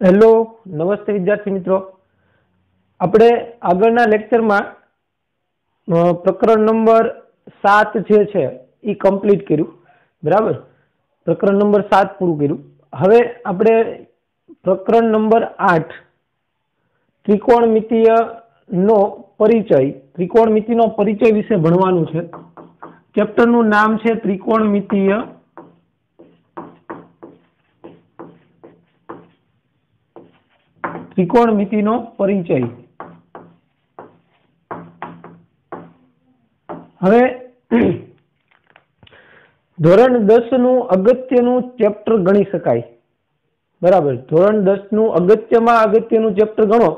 Hello नमस्ते विद्यार्थी मित्रों। આપણે આગળના લેક્ચરમાં પ્રકરણ નંબર 7 જે છે એ કમ્પ્લીટ કર્યું, બરાબર। પ્રકરણ નંબર 7 પૂરું કર્યું। હવે આપણે પ્રકરણ નંબર 8 ત્રિકોણમિતિય નો પરિચય, ત્રિકોણમિતિનો પરિચય વિશે ભણવાનું છે। ચેપ્ટરનું નામ છે ત્રિકોણમિતિય ત્રિકોણમિતિનો પરિચય। હવે ધોરણ 10 નું અગત્યનું ચેપ્ટર ગણી શકાય, બરાબર। ધોરણ 10 નું અગત્યનું ચેપ્ટર ગણો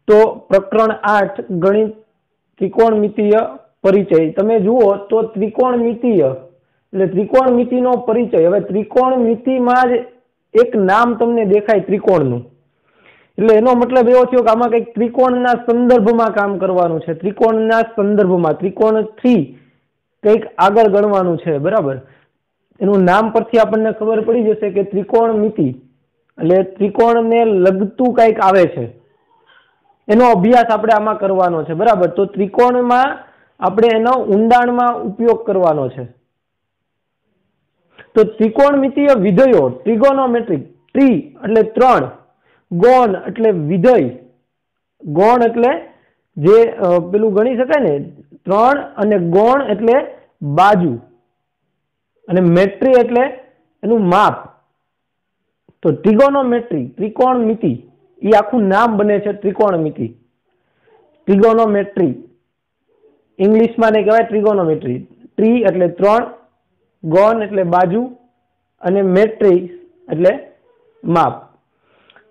તો પ્રકરણ 8 ગણિત ત્રિકોણમિતિય પરિચય। તમે જુઓ તો ત્રિકોણમિતિય એટલે ત્રિકોણમિતિનો પરિચય। હવે ત્રિકોણમિતિમાં જ એક નામ તમને દેખાય ત્રિકોણનું, એટલે એનો મતલબ એવો થયો કે આમાં કંઈક ત્રિકોણના સંદર્ભમાં કામ કરવાનું છે, ત્રિકોણના સંદર્ભમાં ત્રિકોણથી કંઈક આગળ ગણવાનું છે, બરાબર। એનું નામ પરથી આપણને ખબર પડી જશે કે ત્રિકોણમિતિ એટલે ત્રિકોણને લગતું કંઈક આવે છે, એનો અભ્યાસ આપણે આમાં કરવાનો છે, બરાબર। તો ત્રિકોણમાં આપણે એનો ઊંડાણમાં ઉપયોગ કરવાનો છે। તો ત્રિકોણમિતિય વિધેયો, ટ્રિગોનોમેટ્રિક, ટ્રી એટલે 3, ગૌણ એટલે વિધેય, ગૌણ એટલે જે પેલું ગણી શકાય ને 3, અને ગૌણ એટલે બાજુ, અને મેટ્રી એટલે એનું માપ। તો ટ્રિગોનોમેટ્રી ત્રિકોણમિતિ એ આખું નામ બને છે ત્રિકોણમિતિ, ટ્રિગોનોમેટ્રી ઇંગ્લિશમાં ને કહેવાય ટ્રિગોનોમેટ્રી। ટ્રી એટલે 3, ગૌણ એટલે બાજુ, અને મેટ્રી એટલે માપ।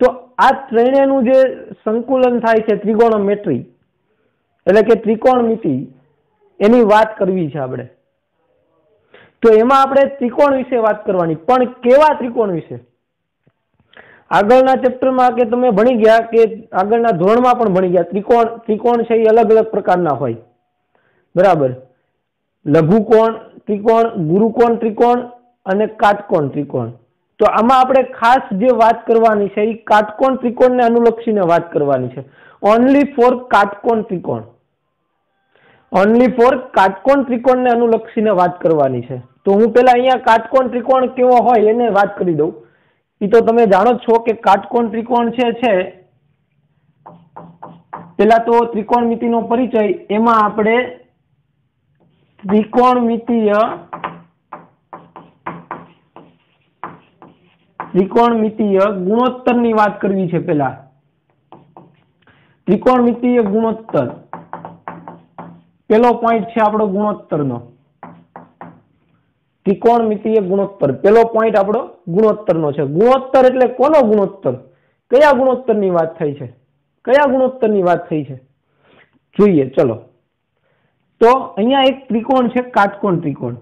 તો આ ત્રણેયનું જે સંકુલન થાય છે ત્રિગોનોમેટ્રી એટલે કે ત્રિકોણમિતિ, એની વાત કરવી છે આપણે। તો એમાં આપણે ત્રિકોણ વિશે વાત કરવાની, પણ કેવા ત્રિકોણ વિશે? આગળના ચેપ્ટરમાં કે તમે ભણી ગયા કે આગળના ધોરણમાં પણ ભણી ગયા, ત્રિકોણ છે એ અલગ અલગ પ્રકારના હોય, બરાબર। લઘુકોણ ત્રિકોણ, ગુરુકોણ ત્રિકોણ અને કાટકોણ ત્રિકોણ। તો આમાં આપણે ખાસ જે વાત કરવાની છે એ કાટકોણ ત્રિકોણને અનુલક્ષીને વાત કરવાની છે। ઓનલી ફોર કાટકોણ ત્રિકોણ, ઓનલી ફોર કાટકોણ ત્રિકોણને અનુલક્ષીને વાત કરવાની છે। તો હું પેલા અહીંયા કાટકોણ ત્રિકોણ કેવો હોય એને વાત કરી દઉં। એ તો તમે જાણો જ છો કે કાટકોણ ત્રિકોણ છે પેલા તો ત્રિકોણમિતિનો પરિચય, એમાં આપણે ત્રિકોણમિતિય ગુણોત્તરની વાત કરવી છે। પેલા ત્રિકોણમિતિય ગુણોત્તર, પેલો પોઈન્ટ છે આપણો ગુણોત્તરનો। ત્રિકોણમિતિય ગુણોત્તર પેલો પોઈન્ટ આપણો ગુણોત્તરનો છે। ગુણોત્તર એટલે કોનો ગુણોત્તર? કયા ગુણોત્તરની વાત થઈ છે? કયા ગુણોત્તરની વાત થઈ છે જોઈએ, ચલો। તો અહીંયા એક ત્રિકોણ છે કાટકોણ ત્રિકોણ।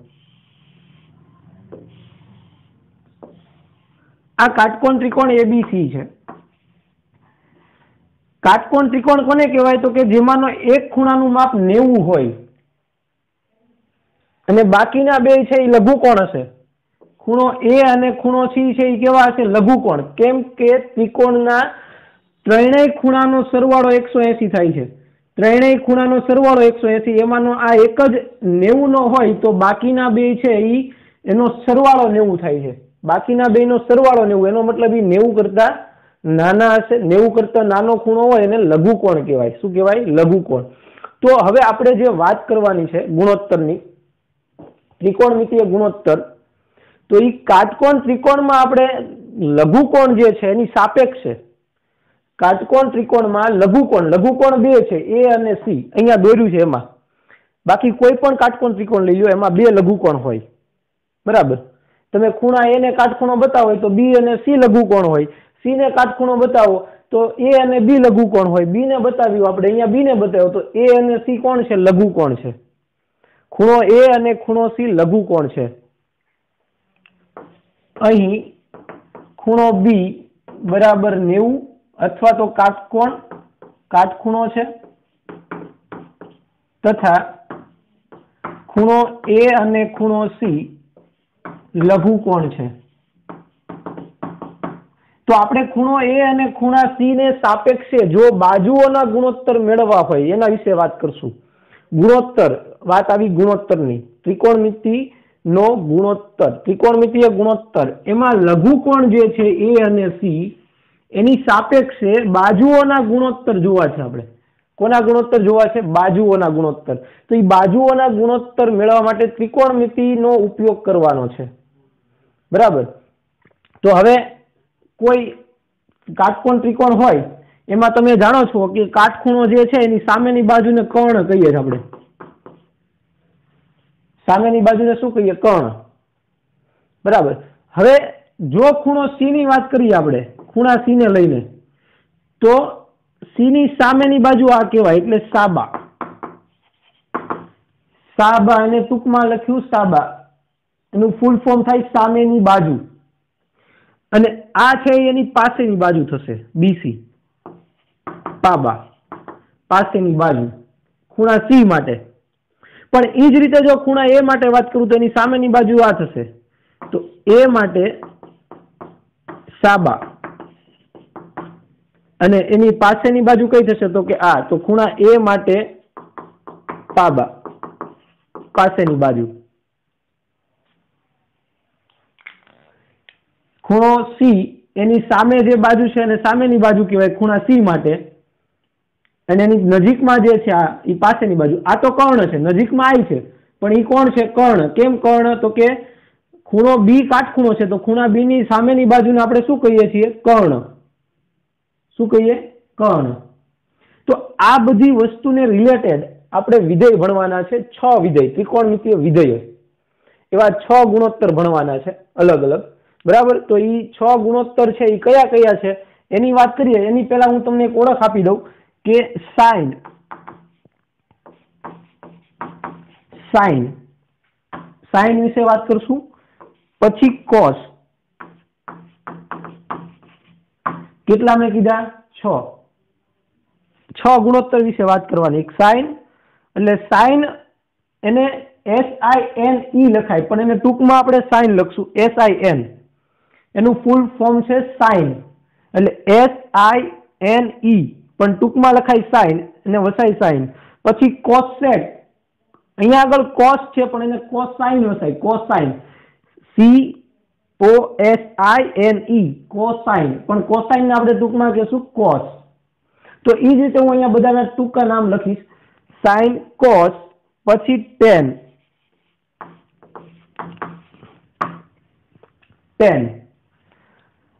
આ કાટકોણ ત્રિકોણ એબીસી છે। કાટકોણ ત્રિકોણ કોને કહેવાય? તો કે જેમાંનો એક ખૂણાનું માપ 90 હોય અને બાકીના બે છે એ લઘુકોણ હશે। ખૂણો એ અને ખૂણો સી છે એ કેવા હશે? લઘુકોણ। કેમ કે ત્રિકોણના ત્રણેય ખૂણાનો સરવાળો 180 થાય છે। ત્રણેય ખૂણાનો સરવાળો 180, એમાંનો આ એક જ 90 નો હોય તો બાકીના બે છે એનો સરવાળો 90 થાય છે। બાકીના બેનો સરવાળો 90, એનો મતલબ એ 90 કરતા નાના હશે। 90 કરતા નાનો ખૂણો હોય એને લઘુકોણ કહેવાય। શું કહેવાય? લઘુકોણ। તો હવે આપણે જે વાત કરવાની છે ગુણોત્તરની, ત્રિકોણમિતિય ગુણોત્તર, તો એ કાટકોણ ત્રિકોણમાં આપણે લઘુકોણ જે છે એની સાપેક્ષ છે। કાટકોણ ત્રિકોણમાં લઘુકોણ બે છે, એ અને સી, અહીંયા દોર્યું છે એમાં। બાકી કોઈ પણ કાટકોણ ત્રિકોણ લઈ લો, એમાં બે લઘુકોણ હોય, બરાબર। તમે ખૂણા એ ને કાટખૂણો બતાવો તો બી અને સી લઘુકોણ હોય, સી ને કાટખૂણો બતાવો તો એ અને બી લઘુકોણ હોય, બી ને બતાવ્યું આપણે, અહીંયા બી ને બતાવ્યો તો એ અને સી કોણ છે? લઘુકોણ છે। ખૂણો એ અને ખૂણો સી લઘુકોણ છે। અહીં ખૂણો બી બરાબર 90 અથવા તો કાટખૂણો છે, તથા ખૂણો એ અને ખૂણો સી લઘુકોણ છે। તો આપણે ખૂણો એ અને ખૂણા સી ને સાપેક્ષે જો બાજુઓના ગુણોત્તર મેળવવા હોય એના વિશે વાત કરશું. ગુણોત્તર, વાત આવી ગુણોત્તરની. ત્રિકોણમિતિ નો ગુણોત્તર, ત્રિકોણમિતિય ગુણોત્તર, એમાં લઘુકોણ જે છે એ અને સી એની સાપેક્ષે બાજુઓના ગુણોત્તર જોવા છે આપણે. કોના ગુણોત્તર જોવા છે? બાજુઓના ગુણોત્તર. તો એ બાજુઓના ગુણોત્તર મેળવવા માટે ત્રિકોણમિતિનો ઉપયોગ કરવાનો છે. બરાબર. તો હવે કોઈ કાટકોણ ત્રિકોણ હોય એમાં તમે જાણો છો કે કાટખૂણો જે છે એની સામેની બાજુને કર્ણ કહીએ છીએ આપણે. સામેની બાજુને શું કહીએ? કર્ણ. બરાબર. હવે જો ખૂણો સી ની વાત કરીએ આપણે, ખૂણા સી ને લઈને, તો સી ની સામેની બાજુ આ કહેવાય, એટલે સાબા. સાબા, એને ટૂંકમાં લખ્યું સાબા. એનું ફૂલ ફોર્મ થાય સામેની બાજુ. અને આ છે એની પાસેની બાજુ થશે, બીસી. પાબા, પાસેની બાજુ, ખૂણા સી માટે. પણ એ જ રીતે જો ખૂણા એ માટે વાત કરું તો એની સામેની બાજુ આ થશે, તો એ માટે સાબા, અને એની પાસેની બાજુ કઈ થશે? તો કે આ. તો ખૂણા એ માટે પાબા, પાસેની બાજુ. ખૂણો સી એની સામે જે બાજુ છે એને સામેની બાજુ કહેવાય ખૂણા સી માટે, અને એની નજીકમાં જે છે આ એ પાસેની બાજુ. આ તો કર્ણ છે, નજીકમાં આવી છે, પણ એ કોણ છે? કર્ણ. કેમ કર્ણ? તો કે ખૂણો બી કાટખૂણો છે, તો ખૂણા બી ની સામેની બાજુને આપણે શું કહીએ છીએ? કર્ણ. શું કહીએ? કર્ણ. તો આ બધી વસ્તુને રિલેટેડ આપણે વિધેય ભણવાના છે. 6 વિધેય, ત્રિકોણમિતિય વિધેયો. એવા 6 ગુણોત્તર ભણવાના છે અલગ અલગ. બરાબર. તો એ 6 ગુણોત્તર છે એ કયા કયા છે એની વાત કરીએ. એની પહેલા હું તમને એક ઓળખ આપી દઉં કે સાઇન, સાઇન, સાઇન વિશે વાત કરશું. પછી કોસ. કેટલા મેં કીધા? 6. 6 ગુણોત્તર વિશે વાત કરવાની. એક સાઇન, એટલે સાઇન એને SINE લખાય, પણ એને ટૂંકમાં આપણે સાઇન લખશું, SIN. એનું ફૂલ ફોર્મ છે સાઇન, એટલે SINE, પણ ટૂંકમાં લખાય સાઇન, એને વસાય સાઇન. પછી કોસેક, અહીંયા આગળ કોસ છે પણ એને કોસાઇન વસાય, કોસાઇન, COSINE, કોસાઇન, પણ કોસાઇન ને આપણે ટૂંકમાં કહીશું કોસ. તો એ જ રીતે હું અહીંયા બધાના ટૂંકા નામ લખીશ, સાઇન, કોસ, પછી ટેન, ટેન.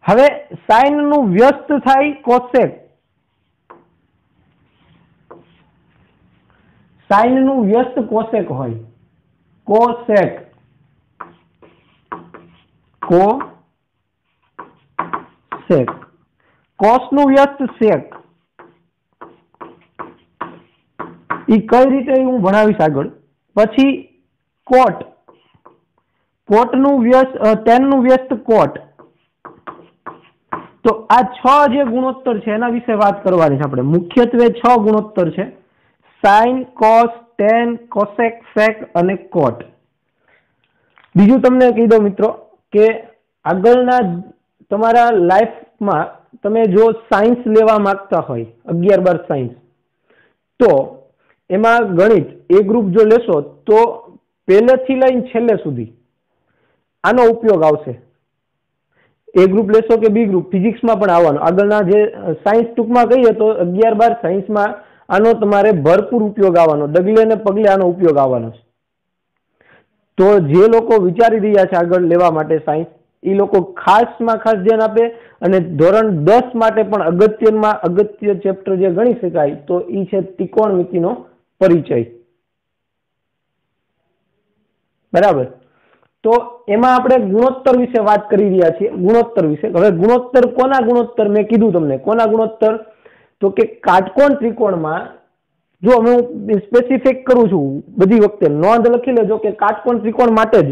હવે સાઇન નું વ્યસ્ત થાય કોસેક. સાઇન નું વ્યસ્ત કોસેક હોય, કોસેક, કોસેક. કોસ નું વ્યસ્ત સેક. એ કઈ રીતે હું ભણાવીશ આગળ. પછી કોટ, કોટ નું વ્યસ્ત, ટેન નું વ્યસ્ત કોટ. તો આ 6 જે ગુણોત્તર છે એના વિશે વાત કરવાની છે આપણે. મુખ્યત્વે 6 ગુણોત્તર છે: સાઇન, કોસ, ટેન, કોસેક, સેક અને કોટ. બીજું તમને કહી દો મિત્રો કે આગળના તમારા લાઈફમાં તમે જો સાયન્સ લેવા માંગતા હોય, 11-12 સાયન્સ, તો એમાં ગણિત એ ગ્રુપ જો લેશો તો પહેલેથી લઈને છેલ્લે સુધી આનો ઉપયોગ આવશે. એ ગ્રુપ લેશો કે બી ગ્રુપ, ફિઝિક્સમાં પણ આવવાનો. આગળના જે સાયન્સ ટૂંકમાં કહીએ તો 11-12 સાયન્સમાં આનો તમારે ભરપૂર ઉપયોગ આવવાનો, ડગલે ને પગલે આનો ઉપયોગ આવવાનો છે. તો જે લોકો વિચારી રહ્યા છે આગળ લેવા માટે સાયન્સ, એ લોકો ખાસમાં ખાસ ધ્યાન આપે. અને ધોરણ 10 માટે પણ અગત્યમાં અગત્ય ચેપ્ટર જે ગણી શકાય તો એ છે ત્રિકોણમિતિનો પરિચય. બરાબર. તો એમાં આપણે ગુણોત્તર વિશે વાત કરી રહ્યા છીએ. ગુણોત્તર વિશે. હવે ગુણોત્તર કોના ગુણોત્તર? મેં કીધું તમને કોના ગુણોત્તર, તો કે કાટકોણ ત્રિકોણમાં. જો હું સ્પેસિફિક કરું છું બધી વખતે, નોંધ લખી લેજો કે કાટકોણ ત્રિકોણ માટે જ,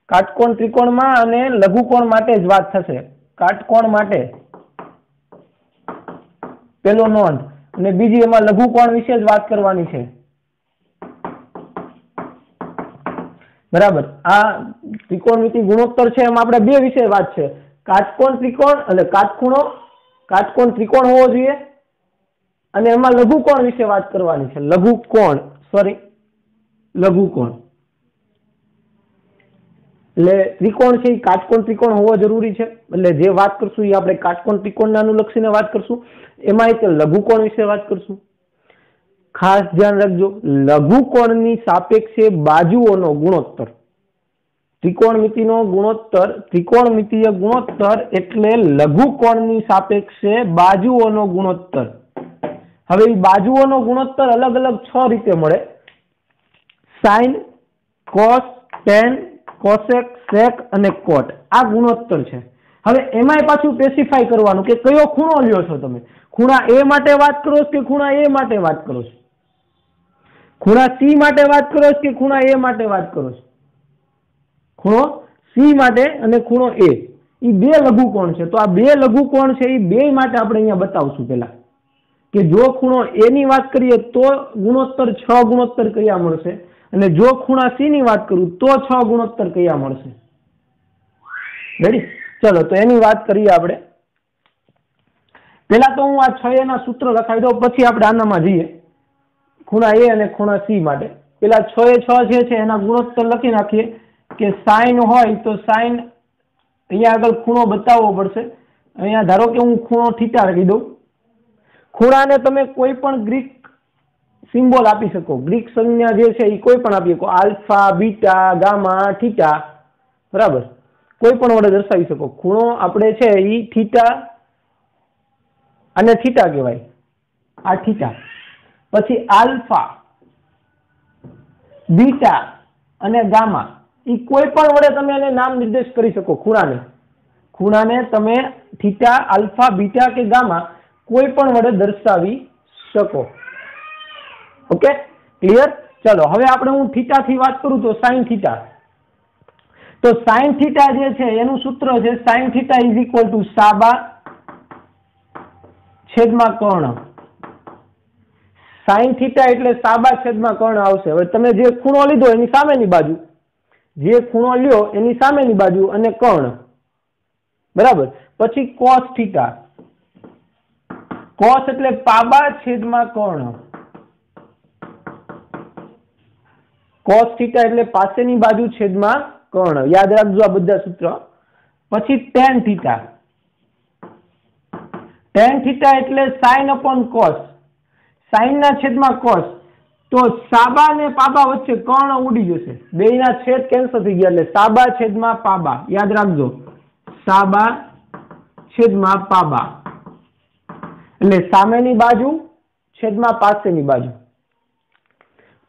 કાટકોણ ત્રિકોણમાં અને લઘુકોણ માટે જ વાત થશે. કાટકોણ માટે પેલો નોંધ, અને બીજી એમાં લઘુકોણ વિશે જ વાત કરવાની છે. બરાબર. આ ત્રિકોણમિતિ ગુણોત્તર છે એમાં આપણે બે વિશે વાત છે, કાટકોણ ત્રિકોણ એટલે કાટકોણ ત્રિકોણ હોવો જોઈએ અને એમાં લઘુકોણ વિશે વાત કરવાની છે. લઘુકોણ એટલે ત્રિકોણ છે એ કાટકોણ ત્રિકોણ હોવો જરૂરી છે. એટલે જે વાત કરશું એ આપણે કાટકોણ ત્રિકોણને અનુલક્ષીને વાત કરશું. એમાં એક લઘુકોણ વિશે વાત કરશું. ખાસ ધ્યાન રાખજો, લઘુકોણની સાપેક્ષે બાજુઓનો ગુણોત્તર. ત્રિકોણમિતીય ગુણોત્તર એટલે લઘુકોણની સાપેક્ષે બાજુઓનો ગુણોત્તર. હવે એ બાજુઓનો ગુણોત્તર અલગ અલગ 6 રીતે મળે. સાઇન, કોસ, ટેન, કોસેક, સેક અને કોટ. આ ગુણોત્તર છે. હવે એમાંય પાછું સ્પેસિફાઈ કરવાનું કે કયો ખૂણો લ્યો છો તમે. ખૂણા એ માટે વાત કરો છો કે ખૂણા એ માટે વાત કરો છો, ખૂણા સી માટે વાત કરો છો કે ખૂણા એ માટે વાત કરો છો. ખૂણો સી માટે અને ખૂણો એ, એ બે લઘુકોણ છે. તો આ બે લઘુકોણ છે એ બે માટે આપણે અહીંયા બતાવશું પેલા કે જો ખૂણો એ ની વાત કરીએ તો ગુણોત્તર 6 ગુણોત્તર કયા મળશે અને જો ખૂણા સી ની વાત કરું તો 6 ગુણોત્તર કયા મળશે. રેડી? ચલો તો એની વાત કરીએ આપણે. પેલા તો હું આ 6 ના સૂત્ર લખાવી દઉં, પછી આપણે આનામાં જઈએ ખૂણા એ અને ખૂણા સી માટે. પેલા 6 એ 6 જે છે એના ગુણોત્તર લખી નાખીએ કે સાઈન હોય તો સાઈન અહીંયા આગળ ખૂણો બતાવવો પડશે. અહીંયા ધારો કે હું ખૂણો થીટા લખી દઉં. ખૂણાને તમે કોઈ પણ ગ્રીક સિમ્બોલ આપી શકો. ગ્રીક સંજ્ઞા જે છે એ કોઈ પણ આપી શકો. આલ્ફા, બીટા, ગામા, થીટા, બરાબર, કોઈ પણ વડે દર્શાવી શકો. ખૂણો આપણે છે એ થીટા અને થીટા કહેવાય, આ થીટા. પછી આલ્ફા, બીટા અને ગામા, એ કોઈ પણ વડે તમે એને નામ નિર્દેશ કરી શકો. ખૂણાને તમે થીટા, આલ્ફા, બીટા કે ગામા કોઈ પણ વડે દર્શાવી શકો. Okay, clear? ચલો હવે આપણે હું થીટા થી વાત કરું તો સાઇન થીટા. તો સાઇન થીટા જે છે એનું સૂત્ર છે sine theta is equal to સાબા છેદમાં કર્ણ. સાઇન થીટા એટલે સાબા છેદમાં કર્ણ આવશે. હવે તમે જે ખૂણો લીધો એની સામેની બાજુ, જે ખૂણો લ્યો એની સામેની બાજુ અને કર્ણ, બરાબર. પછી કોસ થીટા. કોસ એટલે પાબા છેદમાં કર્ણ. કોસ થીટા એટલે પાસેની બાજુ છેદમાં કર્ણ. યાદ રાખજો આ બધા સૂત્ર. પછી ટેન થીટા. ટેન થીટા એટલે સાઇન અપોન કોસ. સાઇન ના છેદમાં કોસ. તો સાબા ને પાબા વચ્ચે કર્ણ ઉડી જશે. બેયના છેદ કેન્સલ થઈ ગયા એટલે સાબા છેદમાં પાબા. યાદ રાખજો, સાબા છેદમાં પાબા એટલે સામેની બાજુ છેદમાં પાસેની બાજુ.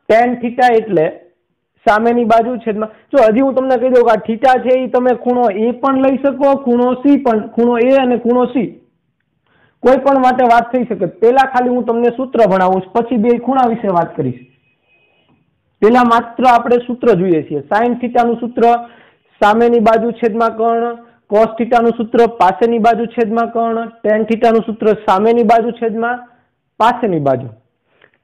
ટેન થીટા એટલે સામેની બાજુ છેદમાં. જો હજી હું તમને કહી દઉં કે આ થીટા છે એ તમે ખૂણો એ પણ લઈ શકો, ખૂણો સી પણ, ખૂણો એ અને ખૂણો સી કોઈ પણ માટે વાત થઈ શકે. પેલા ખાલી હું તમને સૂત્ર ભણાવું, પછી બે ખૂણા વિશે વાત કરીશ. પેલા માત્ર આપણે સૂત્ર જોઈએ છીએ. સાઇન થીટાનું સૂત્ર સામેની બાજુ છેદમાં કર્ણ, કોસ થીટાનું સૂત્ર પાસેની બાજુ છેદમાં કર્ણ, ટેન થીટાનું સૂત્ર સામેની બાજુ છેદમાં પાસેની બાજુ.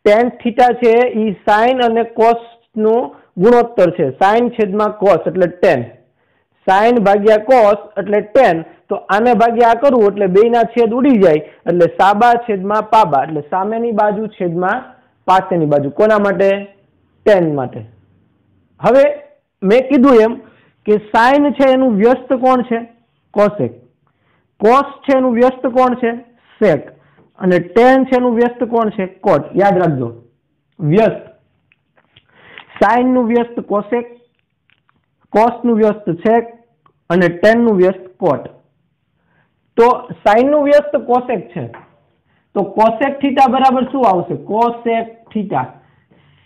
ટેન થીટા છે એ સાઇન અને કોસ નું ગુણોત્તર છે. સાઇન છેદમાં કોસ એટલે ટેન, સાઇન ભાગ્યા કોસ એટલે ટેન. તો આને ભાગ્યા આ કરવું એટલે બેયના છેદ ઉડી જાય એટલે સાબા છેદમાં પાબા એટલે સામેની બાજુ છેદમાં પાસેની બાજુ. કોના માટે? ટેન માટે. હવે મેં કીધું એમ કે સાઇન છે એનું વ્યસ્ત કોણ છે? કોસેક. કોસ છે એનું વ્યસ્ત કોણ છે? સેક. અને ટેન છે એનું વ્યસ્ત કોણ છે? કોટ. યાદ રાખજો, વ્યસ્ત. સાઇન નું વ્યસ્ત કોસેક, કોસ નું વ્યસ્ત સેક અને ટેન નું વ્યસ્ત કોટ. તો સાઇન નું વ્યસ્ત કોસેક છે તો કોસેક થીટા બરાબર શું આવશે? Cosec theta.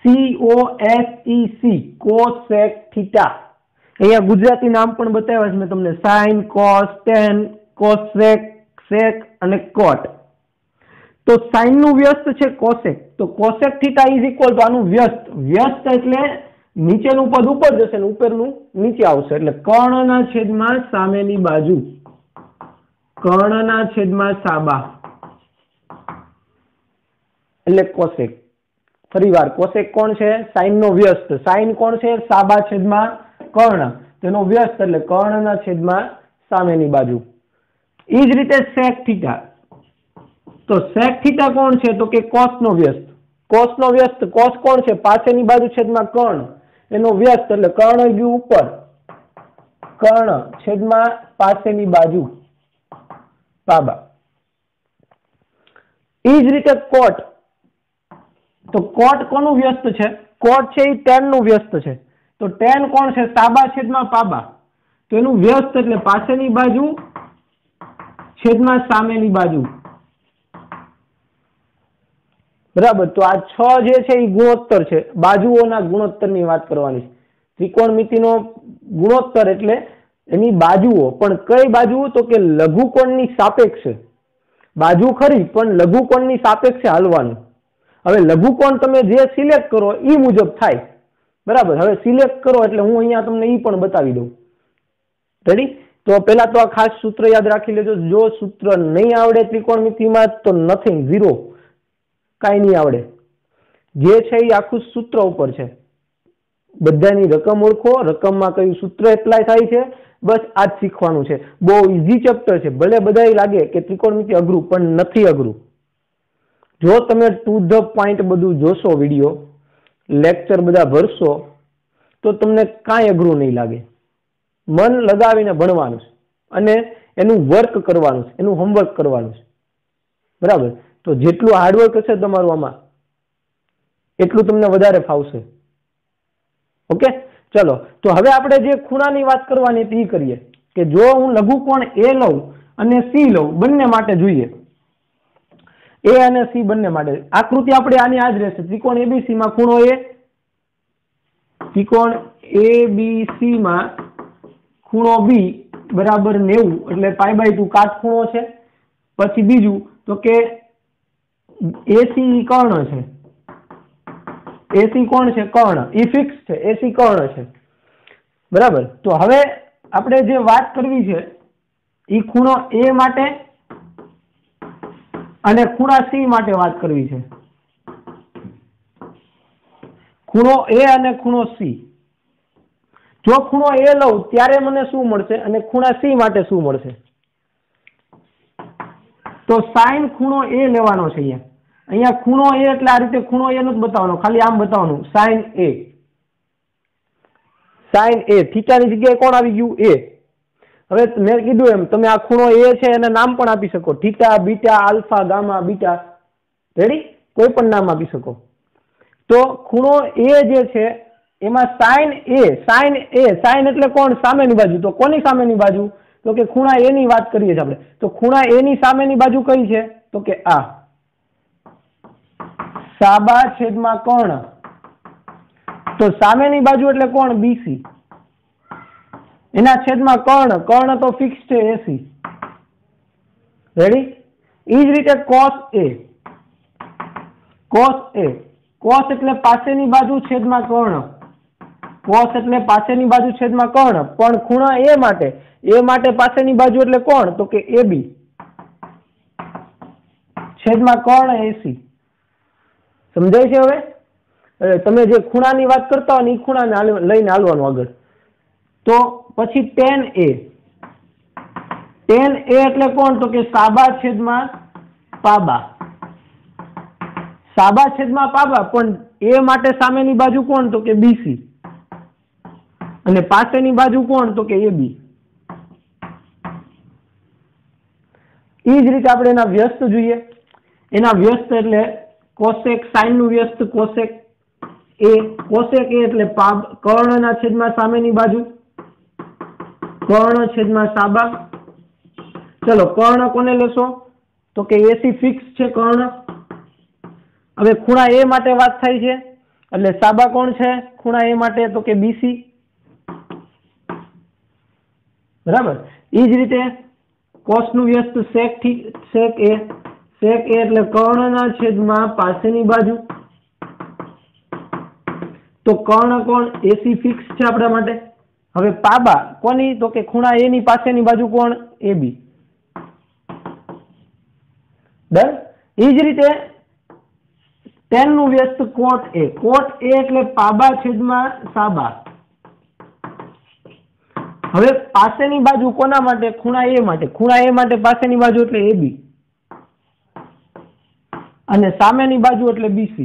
COSEC, cosec theta. અહીંયા ગુજરાતી નામ પણ બતાવ્યા છે મેં તમને. સાઇન, કોસ, ટેન, કોસેક, સેક અને કોટ. તો સાઇન નું વ્યસ્ત છે કોસેક. તો cosec theta is equal two આનું વ્યસ્ત. વ્યસ્ત એટલે નીચેનું પદ ઉપર જશે ને ઉપરનું નીચે આવશે એટલે કર્ણના છેદમાં સામેની બાજુ, કર્ણના છેદમાં સાબા એટલે કોસેક. ફરીવાર કોસેક કોણ છે? સાઇન નો વ્યસ્ત. સાઇન કોણ છે? સાબા છેદમાં કર્ણ. તેનો વ્યસ્ત એટલે કર્ણના છેદમાં સામેની બાજુ. એ જ રીતે sec થીટા, તો sec થીટા કોણ છે તો કે cos નો વ્યસ્ત. cos નો વ્યસ્ત, cos કોણ છે પાછળની બાજુ છેદમાં કર્ણ, એનો વ્યસ્ત એટલે કર્ણ ગયું ઉપર, કર્ણ છેદમાં પાછળની બાજુ પાબા. એ જ રીતે cot, તો cot કોનું વ્યસ્ત છે? cot છે એ tan નું વ્યસ્ત છે. તો tan કોણ છે? સાબા છેદમાં પાબા, તો એનું વ્યસ્ત એટલે પાછળની બાજુ છેદમાં સામેની બાજુ. બરાબર. તો આ 6 જે છે એ ગુણોત્તર છે, બાજુઓના ગુણોત્તરની વાત કરવાની છે. ત્રિકોણમિતિનો ગુણોત્તર એટલે એની બાજુઓ, પણ કઈ બાજુ તો કે લઘુકોણની સાપેક્ષે. બાજુ ખરી પણ લઘુકોણની સાપેક્ષે હાલવાનું. હવે લઘુકોણ તમે જે સિલેક્ટ કરો એ મુજબ થાય. બરાબર. હવે સિલેક્ટ કરો એટલે હું અહીંયા તમને એ પણ બતાવી દઉં. રેડી? તો પહેલા તો આ ખાસ સૂત્ર યાદ રાખી લેજો. જો સૂત્ર નહીં આવડે ત્રિકોણમિતિમાં તો નથિંગ, ઝીરો, કાંઈ નહીં આવડે. જે છે એ આખું સૂત્ર ઉપર છે. બધાની રકમ ઓળખો, રકમમાં કયું સૂત્ર એપ્લાય થાય છે, બસ આ જ શીખવાનું છે. બહુ ઈઝી ચેપ્ટર છે. ભલે બધાય લાગે કે ત્રિકોણમિતિ અઘરું, પણ નથી અઘરું. જો તમે ટુ ધ પોઈન્ટ બધું જોશો, વિડીયો લેક્ચર બધા ભરશો, તો તમને કાંઈ અઘરું નહીં લાગે. મન લગાવીને ભણવાનું છે અને એનું વર્ક કરવાનું છે, એનું હોમવર્ક કરવાનું છે. બરાબર. તો જેટલું હાર્ડવર્ક હશે તમારું આમાં, એટલું તમને વધારે ફાવશે. ઓકે, ચલો. તો હવે આપણે જે ખૂણાની વાત કરવાની હતી એ કરીએ કે જો હું લઘુકોણ A લઉં અને C લઉં, બંને માટે જોઈએ. A અને C બંને માટે આકૃતિ આપણે આની આ જ રહેશે. ત્રિકોણ ABC માં ખૂણો A, ત્રિકોણ ABC માં ખૂણો B બરાબર 90 એટલે π/2 કાટખૂણો છે. પછી બીજું તો કે AC કર્ણ છે. AC કોણ છે? કર્ણ. એ ફિક્સ છે. AC કર્ણ છે. બરાબર. તો હવે આપણે જે વાત કરવી છે એ ખૂણો A માટે અને ખૂણા C માટે વાત કરવી છે. ખૂણો A અને ખૂણો C. જો ખૂણો A લઉં ત્યારે મને શું મળશે અને ખૂણા C માટે શું મળશે? તો સાઈન ખૂણો A લેવાનો છે. અહીંયા ખૂણો A એટલે આ રીતે ખૂણો A નું જ બતાવવાનો, ખાલી આમ બતાવવાનું, સાઈન A. સાઈન A, થીટાની જગ્યાએ કોણ આવી ગયું? A. હવે મેં કીધું એમ તમે આ ખૂણો A છે એને નામ પણ આપી શકો, theta, beta, alpha, gamma, beta. Ready? કોઈ પણ નામ આપી શકો. તો ખૂણો A જે છે એમાં સાઈન A, સાઈન એટલે કોણ? સામેની બાજુ. તો કોની સામેની બાજુ? તો કે ખૂણા A ની વાત કરીએ છીએ આપણે. તો ખૂણા A ની સામેની બાજુ કઈ છે? તો કે આ સાબા છેદમાં કર્ણ. તો સામેની બાજુ એટલે કોણ? BC. એના છેદમાં કર્ણ, કર્ણ તો ફિક્સ છે AC. રેડી? એ જ રીતે cos A, cos A, cos એટલે પાછળની બાજુ છેદમાં કર્ણ, cos એટલે પાછળની બાજુ છેદમાં કર્ણ, પણ ખૂણા A માટે પાછળની બાજુ એટલે કોણ? તો કે AB છેદમાં કર્ણ AC. સમજાય છે? હવે તમે જે ખૂણાની વાત કરતા હોય ને એ ખૂણાને લઈને હાલવાનું આગળ. તો પછી tan A, tan A એટલે કોણ? તો કે સાબા છેદમાં પાબા, સાબા છેદમાં પાબા, પણ A માટે સામેની બાજુ કોણ? તો કે BC અને પાછળની બાજુ કોણ? તો કે AB. એ જ રીતે આપણે એના વ્યસ્ત જોઈએ. એના વ્યસ્ત એટલે કોસેક, સાઈન નું વ્યસ્ત કોસેક A. કોસેક A એટલે કર્ણના છેદમાં સામેની બાજુ, કર્ણ છેદમાં સાબા. ચલો, કર્ણ કોને લેશો? તો કે AC ફિક્સ છે કર્ણ. હવે ખૂણા A માટે વાત થાય છે એટલે સાબા કોણ છે ખૂણા A માટે? તો કે BC. બરાબર. એ જ રીતે કોસ નું વ્યસ્ત sec A, sec A એટલે કર્ણના છેદમાં પાછળની બાજુ. તો કર્ણ કોણ? AC ફિક્સ છે આપણા માટે. હવે પાબા કોની? તો કે ખૂણા A ની પાછળની બાજુ કોણ? AB. ડન. એ જ રીતે tan નું વ્યસ્ત cot A, cot A એટલે પાબા છેદમાં સાબા. હવે પાસેની બાજુ કોના માટે? ખૂણા એ માટે. ખૂણા એ માટે પાસેની બાજુ એટલે AB અને સામેની બાજુ એટલે BC.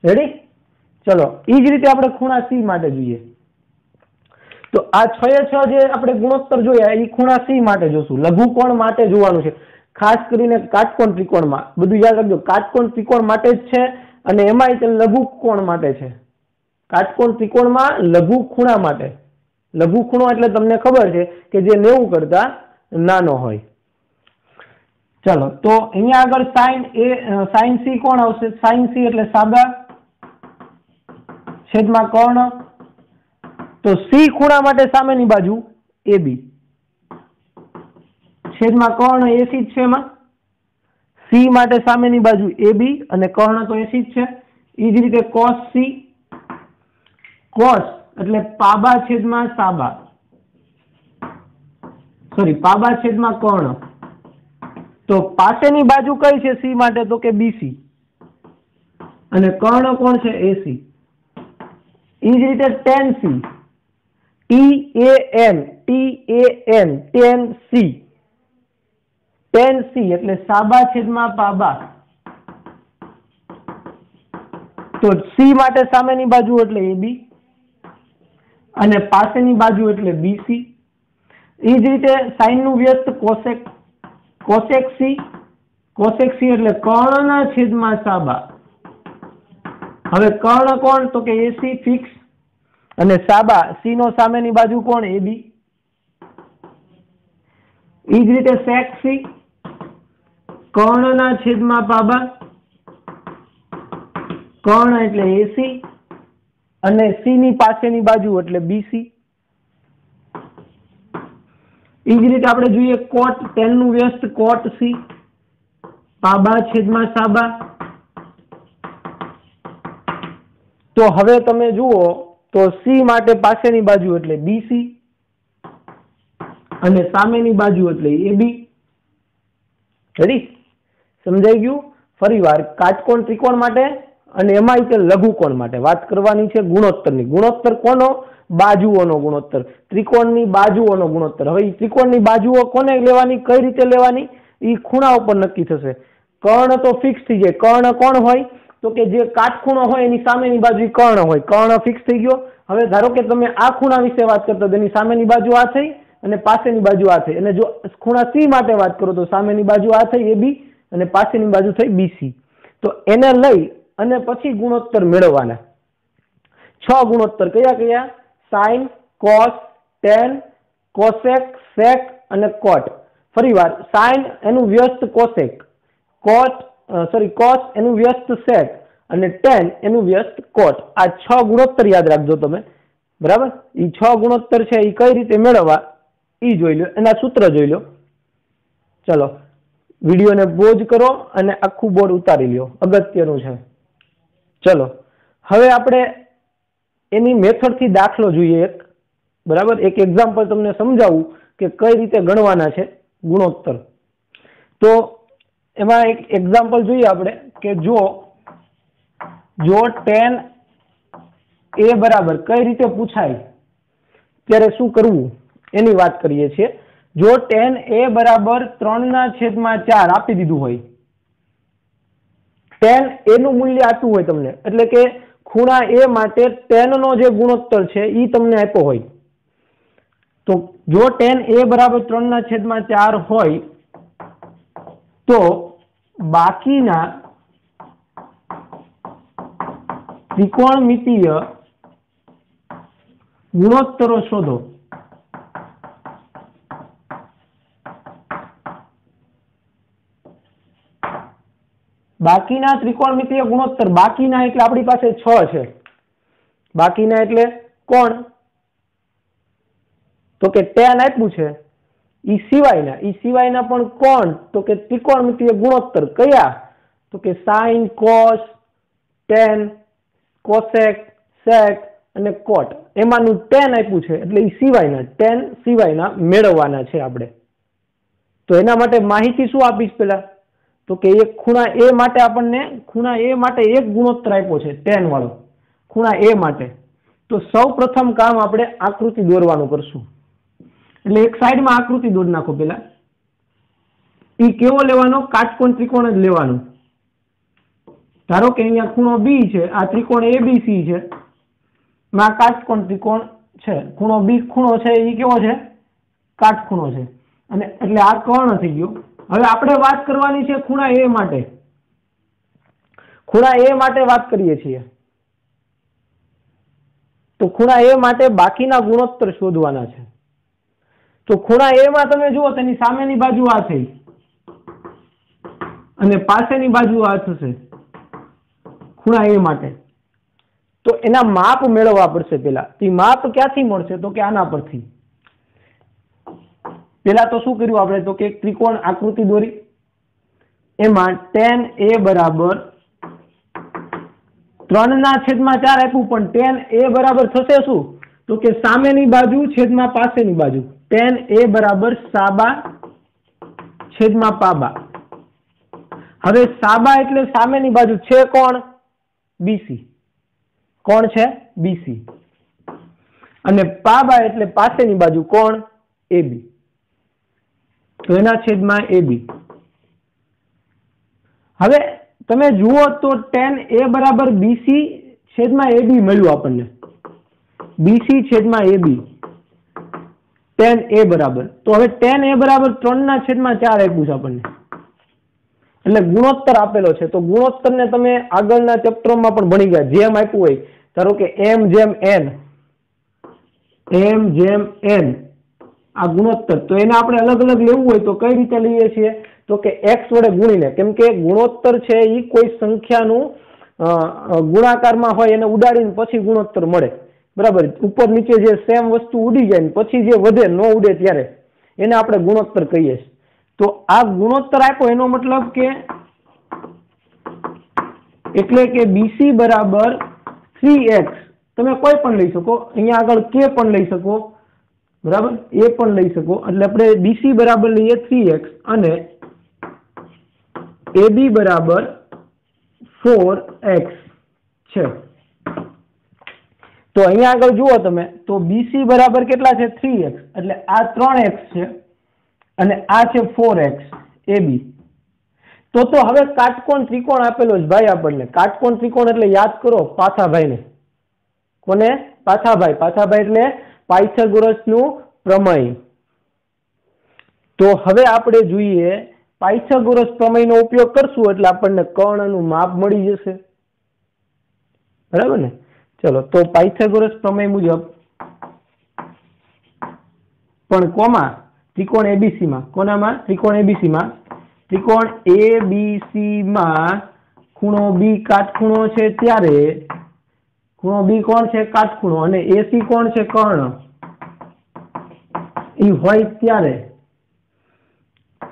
રેડી? ચલો એ જ રીતે આપણે ખૂણા C માટે જોઈએ. તો આ 6 જે આપણે ગુણોત્તર જોયા એ ખૂણા C માટે જોશું. લઘુકોણ માટે જોવાનું છે, ખાસ કરીને કાટકોણ ત્રિકોણમાં. બધું યાદ રાખજો, કાટકોણ ત્રિકોણ માટે જ છે અને એમાંય તે લઘુકોણ માટે છે. કાટકોણ ત્રિકોણમાં લઘુ ખૂણા માટે. લઘુ ખૂણો એટલે તમને ખબર છે કે જે 90 કરતા નાનો હોય. ચલો તો અહીંયા આગળ sin C કોણ આવશે? sin C એટલે સાદા છેદમાં કર્ણ. તો C ખૂણા માટે સામેની બાજુ AB છેદમાં કર્ણ AC જ છે. એમાં C માટે સામેની બાજુ AB અને કર્ણ તો AC જ છે. એ જ રીતે cos C, cos એટલે પાબા છેદમાં સાબા, પાબા છેદમાં કર્ણ. તો પાસેની બાજુ કઈ છે C માટે? તો કે BC અને કર્ણ કોણ છે? AC. એ જ રીતે tan C, tan C એટલે સાબા છેદમાં પાબા. તો C માટે સામેની બાજુ એટલે AB અને પાસેની બાજુ એટલે BC. એ જ રીતે sin નું વ્યસ્ત cosec C એટલે કર્ણના છેદમાં સાબા. હવે કર્ણ કોણ? તો કે AC ફિક્સ અને સાબા C નો સામેની બાજુ કોણ? AB. એ જ રીતે sec C કર્ણના છેદમાં પાબા, કર્ણ એટલે AC અને C ની પાસેની બાજુ એટલે BC. એ જ રીતે આપણે જોઈએ cot, tan નું વ્યસ્ત cot C પાબા છેદમાં સાબા. તો હવે તમે જુઓ તો C માટે પાસેની બાજુ એટલે BC અને સામેની બાજુ એટલે AB. રેડી? સમજાઈ ગયું? ફરી વાર કાટકોણ ત્રિકોણ માટે અને એમાં તે લઘુકોણ માટે વાત કરવાની છે ગુણોત્તરની. ગુણોત્તર કોનો? બાજુઓનો ગુણોત્તર. ત્રિકોણની બાજુઓનો ગુણોત્તર. હવે ત્રિકોણની બાજુઓ કોને લેવાની, કઈ રીતે લેવાની? એ ખૂણા ઉપર નક્કી થશે. કર્ણ તો ફિક્સ થઈ જાય. કર્ણ કોણ હોય? તો કે જે કાટખૂણો હોય એની સામેની બાજુ કર્ણ હોય. કર્ણ ફિક્સ થઈ ગયો. હવે ધારો કે તમે આ ખૂણા વિશે વાત કરતા, એની સામેની બાજુ આ થઈ અને પાસેની બાજુ આ થઈ. અને જો ખૂણા C માટે વાત કરો તો સામેની બાજુ આ થઈ AB અને પાસેની બાજુ થઈ BC. તો એને લઈ અને પછી ગુણોત્તર મેળવવાના. 6 ગુણોત્તર કયા કયા? sin, cos, tan, cosec, sec અને cot. ફરીવાર sin એનું વ્યસ્ત cosec, cos એનું વ્યસ્ત sec અને tan એનું વ્યસ્ત cot. આ 6 ગુણોત્તર યાદ રાખજો તમે. બરાબર? એ 6 ગુણોત્તર છે એ કઈ રીતે મેળવવા એ જોઈ લો, એના સૂત્ર જોઈ લો. ચલો વિડીયોને પોઝ કરો અને આખું બોર્ડ ઉતારી લ્યો, અગત્યનું છે. ચલો હવે આપણે એની મેથડથી દાખલો જોઈએ એક. બરાબર? એક એક્ઝામ્પલ તમને સમજાવું કે કઈ રીતે ગણવાના છે ગુણોત્તર. તો એમાં એક એક્ઝામ્પલ જોઈએ આપણે કે જો tan A બરાબર કઈ રીતે પૂછાય ત્યારે શું કરવું એની વાત કરીએ છીએ. જો tan A બરાબર 3/4 આપી દીધું હોય, tan A નું મૂલ્ય આપ્યું હોય તમને, એટલે કે ખૂણા A માટે tan નો જે ગુણોત્તર છે એ તમને આપ્યો હોય, તો જો tan A બરાબર 3/4 હોય તો બાકીના ત્રિકોણમિતીય ગુણોત્તરો શોધો. બાકીના ત્રિકોણમિતીય ગુણોત્તર, બાકીના એટલે આપણી પાસે 6 છે. બાકીના એટલે કોણ? તો કે tan આપ્યું છે. ઈ સિવાયના પણ કોણ? તો કે ત્રિકોણમિતીય ગુણોત્તર. કયા? તો કે sin, cos, tan, cosec, sec અને cot. એમાંનું tan આપ્યું છે એટલે ઈ સિવાયના, tan સિવાયના મેળવવાના છે આપણે. તો એના માટે માહિતી શું આપીશ પેલા? તો કે એક ખૂણા A માટે આપણને ખૂણા A માટે એક ગુણોત્તર આપ્યો છે tan વાળો, ખૂણા A માટે. तो सौ प्रथम काम આપણે આકૃતિ દોરવાનું કરશું। એટલે એક સાઈડમાં આકૃતિ દોરી નાખો પેલા। ઈ કેવો લેવાનો? કાટકોણ ત્રિકોણ જ લેવાનો। ધારો કે અહીંયા ખૂણો બી છે, આ ત્રિકોણ એબીસી છે, માં કાટકોણ ત્રિકોણ છે। ખૂણો બી ખૂણો છે એ કેવો છે? કાટખૂણો છે। અને એટલે આ કર્ણ થઈ ગયો। હવે આપણે વાત કરવાની છે ખૂણા એ માટે। ખૂણા એ માટે વાત કરીએ છીએ તો ખૂણા એ માટે બાકીના ગુણોત્તર શોધવાના છે। તો ખૂણા એ માં તમે જુઓ તેની સામેની બાજુ આ થઈ અને પાસેની બાજુ આ થશે ખૂણા એ માટે। તો એના માપ મેળવવા પડશે પેલા। તે માપ ક્યાંથી મળશે? તો કે આના પરથી। પેલા તો શું કર્યું આપણે? તો કે ત્રિકોણ આકૃતિ દોરી, એમાં tan a બરાબર 3/4 આપ્યું, પણ tan a બરાબર થશે શું? તો કે સામેની બાજુ છેદમાં પાસેની બાજુ। tan a બરાબર સાબા છેદમાં પાબા। હવે સાબા એટલે સામેની બાજુ છે કોણ? બીસી। કોણ છે? બીસી। અને પાબા એટલે પાસેની બાજુ કોણ? એબી। તો એના છેદમાં એબી। હવે તમે જુઓ તો tan a બરાબર બીસી છેદમાં એબી મળ્યું આપણને। બીસી છેદમાં એબી tan a બરાબર। તો હવે tan a બરાબર 3/4 આપ્યું છે આપણને। એટલે ગુણોત્તર આપેલો છે। તો ગુણોત્તરને તમે આગળના ચેપ્ટરમાં પણ ભણી ગયા। જેમ આપ્યું હોય, ધારો કે m જેમ n આ ગુણોત્તર, તો એને આપણે અલગ અલગ લેવું હોય તો કઈ રીતે લઈએ છીએ? તો કે x વડે ગુણીને। કેમ કે ગુણોત્તર છે એ કોઈ સંખ્યાનું ગુણાકારમાં હોય એને ઉડાડીને પછી ગુણોત્તર મળે, બરાબર? ઉપર નીચે જે સેમ વસ્તુ ઉડી જાય પછી જે વધે ન ઉડે ત્યારે એને આપણે ગુણોત્તર કહીએ છીએ। તો આ ગુણોત્તર આપ્યો એનો મતલબ કે એટલે કે બીસી બરાબર 3x, તમે કોઈ પણ લઈ શકો, અહીંયા આગળ k પણ લઈ શકો, બરાબર? એ પણ લઈ શકો। એટલે આપણે બીસી બરાબર લઈએ 3x અને AB બરાબર 4x છે। તો અહીંયા આગળ જુઓ તમે તો BC બરાબર કેટલા છે? 3x, એટલે આ 3x છે અને આ છે 4x AB। તો હવે કાટકોણ ત્રિકોણ આપેલો છે ભાઈ આપણને। કાટકોણ ત્રિકોણ એટલે યાદ કરો પાથાભાઈને। કોને? પાથાભાઈ। પાથાભાઈ એટલે પાયથાગોરસનું પ્રમેય। તો હવે આપણે જોઈએ પાયથાગોરસ પ્રમેયનો ઉપયોગ કરશું એટલે આપણને કર્ણનું માપ મળી જશે, બરાબર ને? ચલો, તો પાયથાગોરસ પ્રમેય મુજબ પણ કોમાં ત્રિકોણ એબીસી માં, કોનામાં? ત્રિકોણ એબીસી માં। ત્રિકોણ એબીસી માં ખૂણો બી કાટખૂણો છે ત્યારે ખૂણો બી કોણ છે? કાટખૂણો, અને એસી કોણ છે? કર્ણ। એ હોય ત્યારે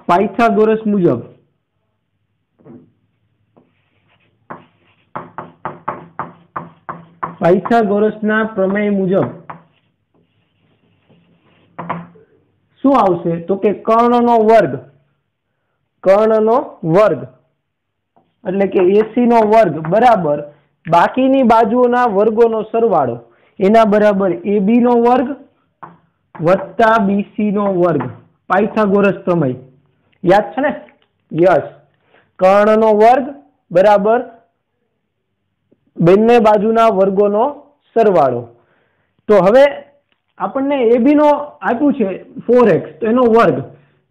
પાયથાગોરસ મુજબ પાયથાગોરસના પ્રમેય મુજબ શું આવશે? તો કે કર્ણનો વર્ગ એટલે કે એસી નો વર્ગ બરાબર બાકીની બાજુઓના વર્ગોનો સરવાળો, એના બરાબર એબી નો વર્ગ વત્તા બીસી નો વર્ગ। પાયથાગોરસ પ્રમેય યાદ છે ને? યસ। કર્ણનો વર્ગ બરાબર બંને બાજુના વર્ગોનો સરવાળો। તો હવે આપણને એબી નો આપ્યું છે 4x, તો એનો વર્ગ,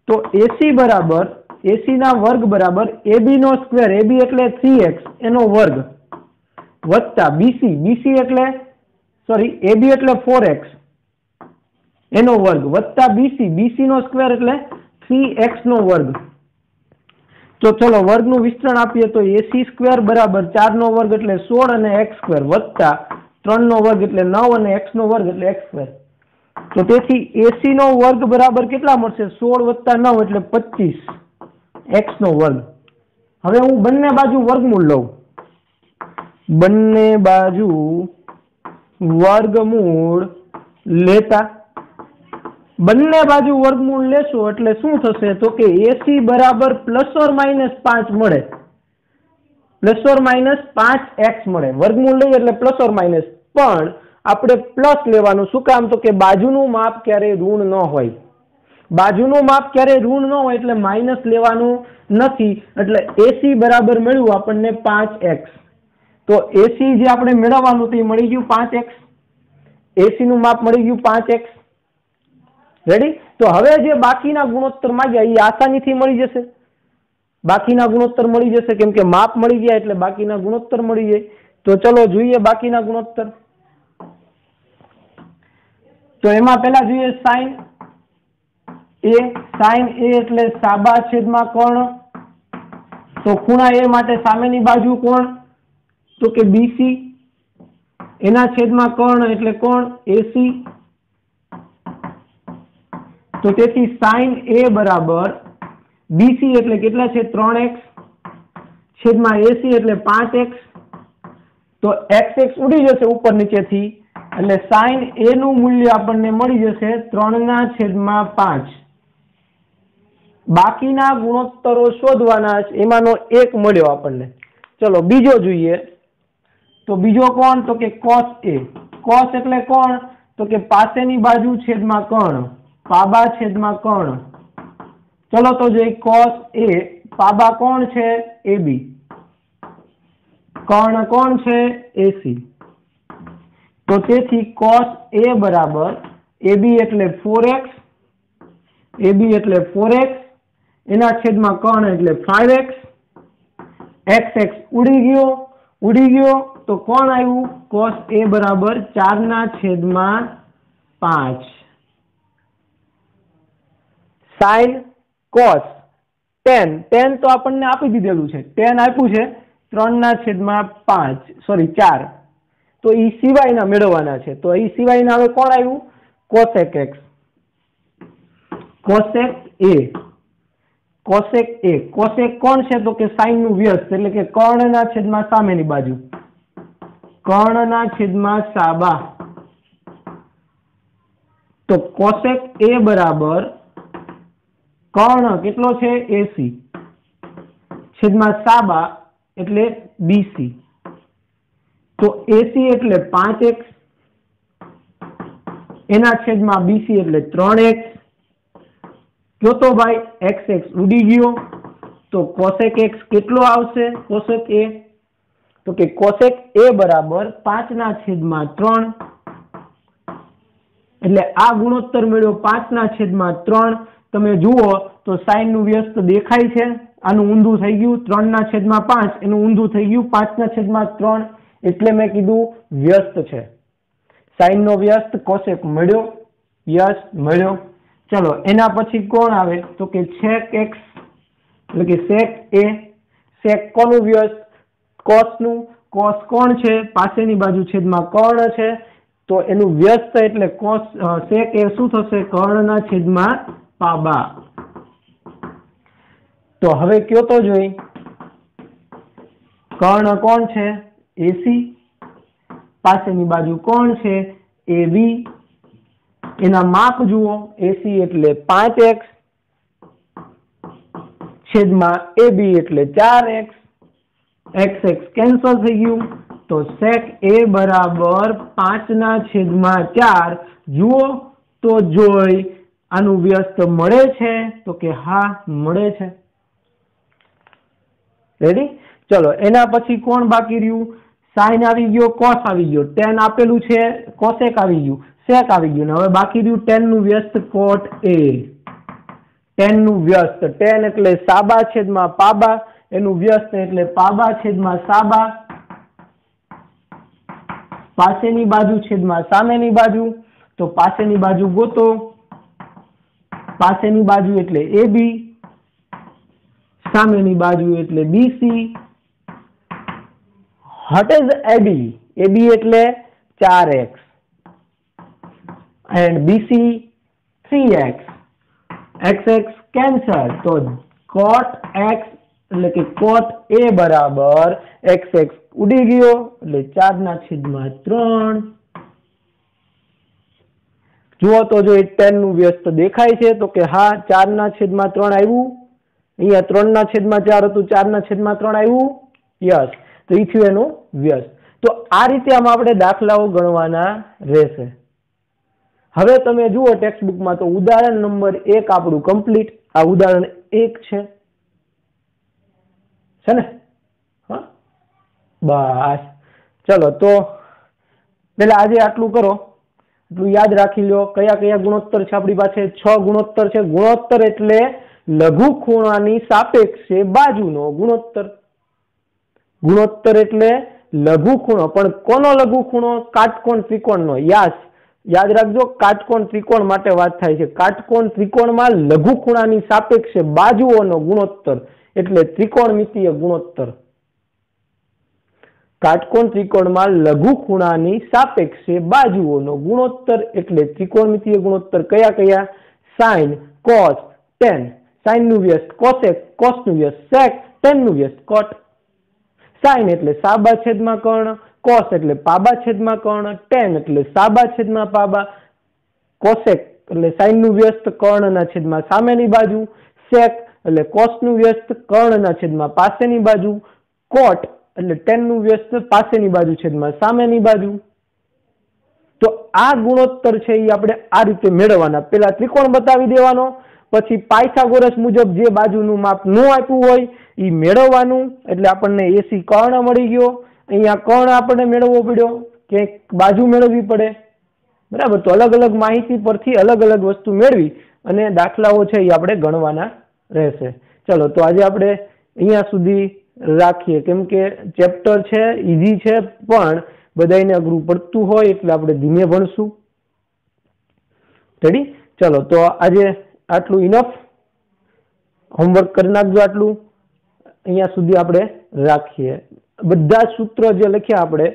તો એસી બરાબર એસી ના વર્ગ બરાબર એબી નો સ્ક્વેર, એબી એટલે 3x એનો વર્ગ વત્તા બીસી એટલે એબી એટલે 4x એનો વર્ગ વત્તા બીસી નો સ્ક્વેર એટલે 3x નો વર્ગ। તો ચલો વર્ગનું વિસ્તરણ આપીએ તો એસી સ્ક્વેર બરાબર 4 નો વર્ગ એટલે 16 અને x સ્ક્વેર વત્તા 3 નો વર્ગ એટલે 9 અને x નો વર્ગ એટલે x સ્ક્વેર। તો તેથી એસી નો વર્ગ બરાબર કેટલા મળશે? 16 વત્તા 9 એટલે 25 x નો વર્ગ। હવે હું બંને બાજુ વર્ગમૂળ લઉં, બંને બાજુ વર્ગમૂળ લેતા બંને બાજુ વર્ગમૂળ લેશો એટલે શું થશે? તો કે એસી બરાબર +or-5 મળે, +or-5x મળે। વર્ગમૂળ લઈએ એટલે +or-, પણ આપણે પ્લસ લેવાનું. શું કામ? તો કે બાજુનું માપ ક્યારે ઋણ ન હોય. બાજુનું માપ ક્યારે ઋણ ન હોય એટલે માઇનસ લેવાનું નથી. એટલે AC બરાબર મળ્યું આપણને 5x. તો AC જે આપણે મેળવવાનું તે મળી ગયું 5x. AC નું માપ મળી ગયું 5x. રેડી? તો હવે જે બાકીના ગુણોત્તર માંગ્યા એ આસાનીથી મળી જશે. બાકીના ગુણોત્તર મળી જશે કેમ કે માપ મળી ગયા એટલે બાકીના ગુણોત્તર મળી જાય. તો ચલો જોઈએ બાકીના ગુણોત્તર. તો એમાં પહેલા જોઈએ sin A. sin A એટલે સાબા છેદમાં કર્ણ. તો ખૂણા A માટે સામેની બાજુ કોણ? તો કે BC. એના છેદમાં કર્ણ એટલે કોણ? AC. તો તેથી sin A બરાબર BC એટલે કેટલા છે? 3x છેદમાં AC એટલે 5x. તો xx ઉડી જશે ઉપર નીચેથી એટલે sin A નું મૂલ્ય આપણને મળી જશે 3/5. બાકીના ગુણોત્તરો શોધવાના છે, એમાંનો એક મળ્યો આપણને. ચલો બીજો જોઈએ. તો બીજો કોણ? તો કે cos A. cos એટલે કોણ? તો કે પાસેની બાજુ છેદમાં કર્ણ, પાબા છેદમાં કર્ણ. ચલો તો જોઈએ cos A. પાબા કોણ છે? AB. કર્ણ કોણ છે? AC. તો તેથી cos A બરાબર AB એટલે 4x. AB એટલે 4x. એના છેદમાં કર્ણ એટલે 5x. xx ઉડી ગયો તો કોણ આવ્યું? cos A બરાબર 4/5. sin cos tan તો આપણને આપી દીધેલું છે. tan આપ્યું છે 3/5 સોરી 4. તો એ સિવાયના મેળવવાના છે. તો એ સિવાયના હવે કોણ આવ્યું? cosec x. cosec A. cosec A. cosec કોણ છે? તો કે sin નું વ્યસ્ત એટલે કે કર્ણના છેદમાં સામેની બાજુ. કર્ણના છેદમાં સાબા. તો cosec A બરાબર કર્ણ કેટલો છે? AC છેદમાં સાબા એટલે BC. તો AC એટલે 5x. એના છેદમાં BC એટલે 3x. જો તો ભાઈ xx ઉડી ગયો તો cosec x કેટલો આવશે? cosec A તો કે cosec A બરાબર 5/3. એટલે આ ગુણોત્તર મળ્યો 5/3. તમે જુઓ તો sin નું વ્યસ્ત દેખાય છે. આનું ઊંધું થઈ ગયું 3/5. એનું ઊંધું થઈ ગયું 5/3. એટલે મેં કીધું વ્યસ્ત છે. sin નો વ્યસ્ત cosec મળ્યો, વ્યસ્ત મળ્યો. ચલો એના પછી કોણ આવે? તો કે sec x એટલે કે sec A. sec કોનું વ્યસ્ત? cos નું. cos કોણ છે? પાસેની બાજુ છેદમાં કર્ણ છે. તો એનું વ્યસ્ત એટલે cos sec A શું થશે? કર્ણના છેદમાં પાબા. તો હવે કયો તો જોઈ કર્ણ કોણ છે? AC. પાસેની બાજુ કોણ છે? AB. એના માપ જુઓ. AC એટલે 5x છેદમાં AB એટલે 4x. xx કેન્સલ થઈ ગયું. તો sec A બરાબર 5/4. જુઓ તો જોઈ આનું વ્યસ્ત મળે છે? તો કે હા મળે છે. રેડી? ચલો એના પછી કોણ બાકી રહ્યું? sin આવી ગયો, cos આવી ગયો, tan આપેલું છે, cosec આવી ગયું, sec આવી ગયું. હવે બાકી રહ્યું tan નું વ્યસ્ત cot A. tan નું વ્યસ્ત. tan એટલે સાબા છેદમાં પાબા. એનું વ્યસ્ત એટલે પાબા છેદમાં સાબા. પાસેની બાજુ છેદમાં સામેની બાજુ. તો પાસેની બાજુ ગોતો. પાસેની બાજુ એટલે AB. સામેની બાજુ એટલે BC. what is AB? AB એટલે 4x and BC 3x. xx cancel. તો cot x એટલે કે cot A બરાબર xx ઉડી ગયો એટલે 4/3. જુઓ તો જો tan નું વ્યસ્ત દેખાય છે? તો કે હા 4/3 આવ્યું. અહીંયા 3/4 હતું, 4/3 આવ્યું. યસ. તો એ થયું એનું વ્યસ્ત. તો આ રીતે આમાં આપણે દાખલાઓ ગણવાના રહેશે. હવે તમે જુઓ ટેક્સ્ટબુકમાં તો ઉદાહરણ નંબર 1 આપણું કમ્પ્લીટ. આ ઉદાહરણ 1 છે ને? હા, બસ. ચલો તો પેલા આજે આટલું કરો, એટલું યાદ રાખી લો. કયા કયા ગુણોત્તર છે આપણી પાસે? 6 ગુણોત્તર છે. ગુણોત્તર એટલે લઘુ ખૂણાની સાપેક્ષે બાજુનો ગુણોત્તર. ગુણોત્તર એટલે લઘુ ખૂણો, પણ કોનો લઘુ ખૂણો? કાટકોણ ત્રિકોણનો. યાદ રાખજો, કાટકોણ ત્રિકોણ માટે વાત થાય છે. કાટકોણ ત્રિકોણમાં લઘુ ખૂણાની સાપેક્ષે બાજુઓનો ગુણોત્તર એટલે ત્રિકોણમિતીય ગુણોત્તર. કાટકોણ ત્રિકોણમાં લઘુ ખૂણાની સાપેક્ષે બાજુઓનો ગુણોત્તર એટલે ત્રિકોણમિતીય ગુણોત્તર. કયા કયા? Sign, cos, ten. સાઇન નું વ્યસ્ત કોસેક, કોસ નું વ્યસ્ત સેક, ટેન નું વ્યસ્ત કોટ. સાઇન એટલે સાબા છેદમાં કર્ણ, કોસ એટલે પાબા છેદમાં કર્ણ, ટેન એટલે સાબા છેદમાં પાબા, કોસેક એટલે સાઇન નું વ્યસ્ત કર્ણના છેદમાં સામેની બાજુ, સેક એટલે કોસ નું વ્યસ્ત કર્ણના છેદમાં પાસેની બાજુ, કોટ એટલે ટેન નું વ્યસ્ત પાસેની બાજુ છેદમાં સામેની બાજુ. તો આ ગુણોત્તર છે એ આપણે આ રીતે મેળવવાના. પેલા ત્રિકોણ બતાવી દેવાનો, પછી પાયથાગોરસ મુજબ જે બાજુનું માપ ન આપ્યું હોય એ મેળવવાનું. એટલે આપણને એસી કર્ણ મળી ગયો. અહીંયા કર્ણ આપણને મેળવવો પડ્યો કે બાજુ મેળવવી પડે, બરાબર? તો અલગ અલગ માહિતી પરથી અલગ અલગ વસ્તુ મેળવી અને દાખલાઓ છે એ આપણે ગણવાના રહેશે. ચલો તો આજે આપણે અહીંયા સુધી રાખીએ, કેમ કે ચેપ્ટર છે ઈઝી છે પણ બધાને અઘરું પડતું હોય એટલે આપણે ધીમે ભણશું. રેડી? ચલો તો આજે આટલું ઇનફ. હોમવર્ક કરી નાખજો આટલું. અહીંયા સુધી આપણે રાખીએ. બધા સૂત્રો જે લખ્યા આપણે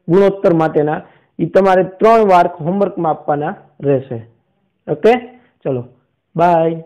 ગુણોત્તર માટેના એ તમારે 3 વાર હોમવર્કમાં આપવાના રહેશે. ઓકે, ચલો બાય.